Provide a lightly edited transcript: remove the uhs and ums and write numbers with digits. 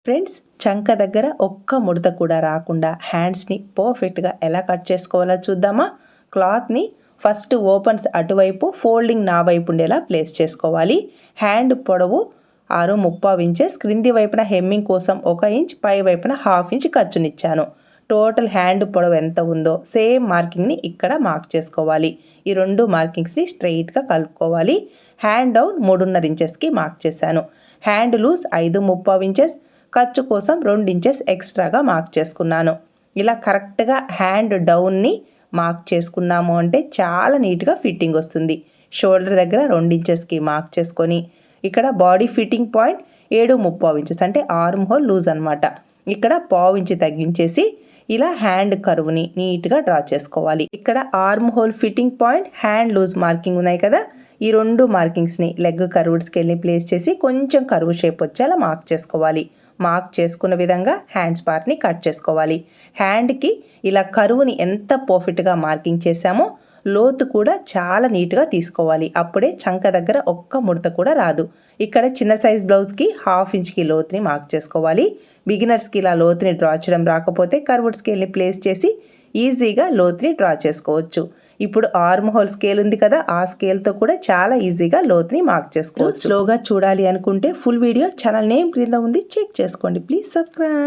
Friends, చంక దగ్గర ఒక్క ముడత కూడా రాకుండా హ్యాండ్స్ని పర్ఫెక్ట్గా ఎలా కట్ చేసుకోవాలో చూద్దామా. క్లాత్ని ఫస్ట్ ఓపెన్స్ అటువైపు, ఫోల్డింగ్ నా వైపు ఉండేలా ప్లేస్ చేసుకోవాలి. హ్యాండ్ పొడవు 6.35 ఇంచెస్, క్రింది వైపున హెమ్మింగ్ కోసం 1 ఇంచ్, పై వైపున 1/2 ఇంచ్ ఖర్చునిచ్చాను. టోటల్ హ్యాండ్ పొడవు ఎంత ఉందో సేమ్ మార్కింగ్ని ఇక్కడ మార్క్ చేసుకోవాలి. ఈ 2 మార్కింగ్స్ని స్ట్రెయిట్గా కలుపుకోవాలి. హ్యాండ్ డౌన్ 3.5 ఇంచెస్కి మార్క్ చేశాను. హ్యాండ్ లూజ్ 5.35 ఇంచెస్, ఖర్చు కోసం 2 ఇంచెస్ ఎక్స్ట్రాగా మార్క్ చేసుకున్నాను. ఇలా కరెక్ట్గా హ్యాండ్ డౌన్ని మార్క్ చేసుకున్నాము అంటే చాలా నీట్గా ఫిట్టింగ్ వస్తుంది. షోల్డర్ దగ్గర 2 ఇంచెస్కి మార్క్ చేసుకొని ఇక్కడ బాడీ ఫిట్టింగ్ పాయింట్ 7.35 ఇంచెస్ అంటే ఆర్మ్ హోల్ లూజ్ అనమాట. ఇక్కడ 1/4 ఇంచ్ తగ్గించేసి ఇలా హ్యాండ్ కర్వ్ని నీట్గా డ్రా చేసుకోవాలి. ఇక్కడ arm hole fitting point, hand loose marking ఉన్నాయి కదా, ఈ 2 మార్కింగ్స్ని లెగ్ కర్వ్డ్ స్కేల్ని ప్లేస్ చేసి కొంచెం కర్వ్ షేప్ వచ్చేలా మార్క్ చేసుకోవాలి. మార్క్ చేసుకున్న విధంగా హ్యాండ్స్ పార్ట్ని కట్ చేసుకోవాలి. హ్యాండ్కి ఇలా కరువుని ఎంత పర్ఫెక్ట్గా మార్కింగ్ చేసామో లోతు కూడా చాలా నీట్గా తీసుకోవాలి. అప్పుడే చంక దగ్గర ఒక్క ముడత కూడా రాదు. ఇక్కడ చిన్న సైజ్ బ్లౌజ్కి 1/2 ఇంచ్కి లోతుని మార్క్ చేసుకోవాలి. బిగినర్స్కి ఇలా లోతుని డ్రా చేయడం రాకపోతే కర్వ్డ్ స్కేల్ని ప్లేస్ చేసి ఈజీగా లోతుని డ్రా చేసుకోవచ్చు. ఇప్పుడు ఆర్మ్ హోల్ స్కేల్ ఉంది కదా, ఆ స్కేల్తో కూడా చాలా ఈజీగా లోతుని మార్క్ చేసుకోవచ్చు. స్లోగా చూడాలి అనుకుంటే ఫుల్ వీడియో ఛానల్ నేమ్ క్రింద ఉంది, చెక్ చేసుకోండి. Please subscribe.